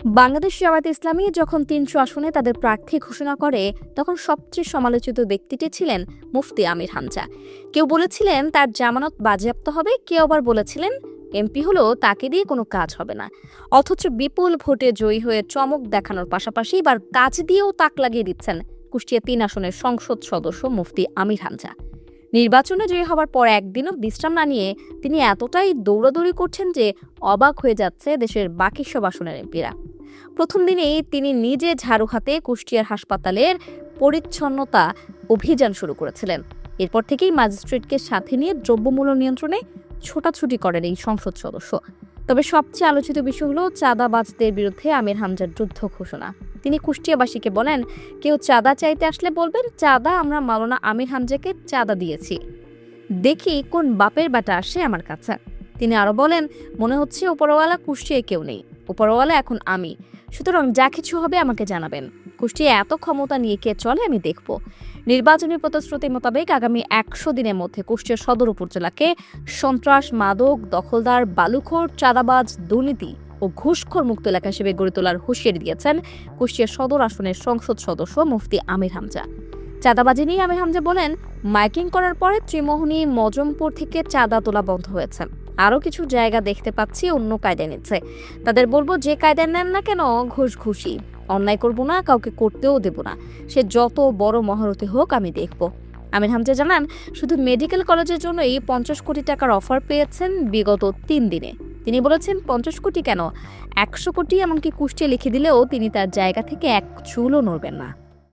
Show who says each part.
Speaker 1: বাংলাদেশ জামায়াতে ইসলামী যখন ৩০০ আসনে তাদের প্রার্থী ঘোষণা করে, তখন সবচেয়ে সমালোচিত ব্যক্তিটি ছিলেন মুফতি আমির হামজা। কেউ বলেছিলেন তার জামানত বাজেয়াপ্ত হবে, কেউ আবার বলেছিলেন এমপি হলেও তাকে দিয়ে কোনো কাজ হবে না। অথচ বিপুল ভোটে জয়ী হয়ে চমক দেখানোর পাশাপাশি এবার কাজ দিয়েও তাক লাগিয়ে দিচ্ছেন কুষ্টিয়া ৩ আসনের সংসদ সদস্য মুফতি আমির হামজা। নির্বাচনে জয়ী হবার পর একদিনও বিশ্রাম না নিয়ে তিনি এতটাই দৌড়াদৌড়ি করছেন যে অবাক হয়ে যাচ্ছে দেশের বাকি সব আসনের এমপিরা। প্রথম দিনেই তিনি নিজে ঝাড়ু হাতে কুষ্টিয়ার হাসপাতালের পরিচ্ছন্নতা অভিযান শুরু করেছিলেন। এরপর থেকেই ম্যাজিস্ট্রেটকে সাথে নিয়ে দ্রব্যমূল্য নিয়ন্ত্রণে ছোটাছুটি করেন এই সংসদ সদস্য। তবে সবচেয়ে আলোচিত বিষয় হলো চাঁদাবাজদের বিরুদ্ধে আমির হামজার যুদ্ধ ঘোষণা। তিনি কুষ্টিয়াবাসীকে বলেন, কেউ চাঁদা চাইতে আসলে বলবেন চাঁদা আমরা মাওলানা আমির হামজাকে চাঁদা দিয়েছি, দেখি কোন বাপের বেটা আসে আমার কাছে। তিনি আরো বলেন, মনে হচ্ছে উপরওয়ালা কুষ্টিয়ায় কেউ নেই, উপরওয়ালা এখন আমি, সুতরাং যা কিছু হবে আমাকে জানাবেন। কুষ্টিয়ায় এত ক্ষমতা নিয়ে কে চলে আমি দেখব। নির্বাচনী প্রতিশ্রুতি মোতাবেক আগামী ১০০ দিনের মধ্যে কুষ্টিয়া সদর উপজেলাকে সন্ত্রাস, মাদক, দখলদার, বালুখোর, চাঁদাবাজ, দুর্নীতি ও ঘুষখোর মুক্ত এলাকা হিসেবে গড়ে তোলার হুঁশিয়ারি দিয়েছেন কুষ্টিয়া সদর আসনের সংসদ সদস্য মুফতি আমির হামজা। চাঁদাবাজি নিয়ে আমির হামজা বলেন, মাইকিং করার পরে ত্রিমোহনী, মজমপুর থেকে চাঁদা তোলা বন্ধ হয়েছে। আরও কিছু জায়গা দেখতে পাচ্ছি অন্য কায়দায় নিচ্ছে। তাদের বলবো, যে কায়দায় নেন না কেন ঘুষি, অন্যায় করব না, কাউকে করতেও দেব না, সে যত বড় মহারথী হোক আমি দেখব। আমির হামজা জানান, শুধু মেডিকেল কলেজের জন্যই ৫০ কোটি টাকার অফার পেয়েছেন বিগত ৩ দিনে। তিনি বলেছেন ৫০ কোটি কেন, ১০০ কোটি এমনকি কুষ্টিয়া লিখে দিলেও তিনি তার জায়গা থেকে এক চুলও নড়বেন না।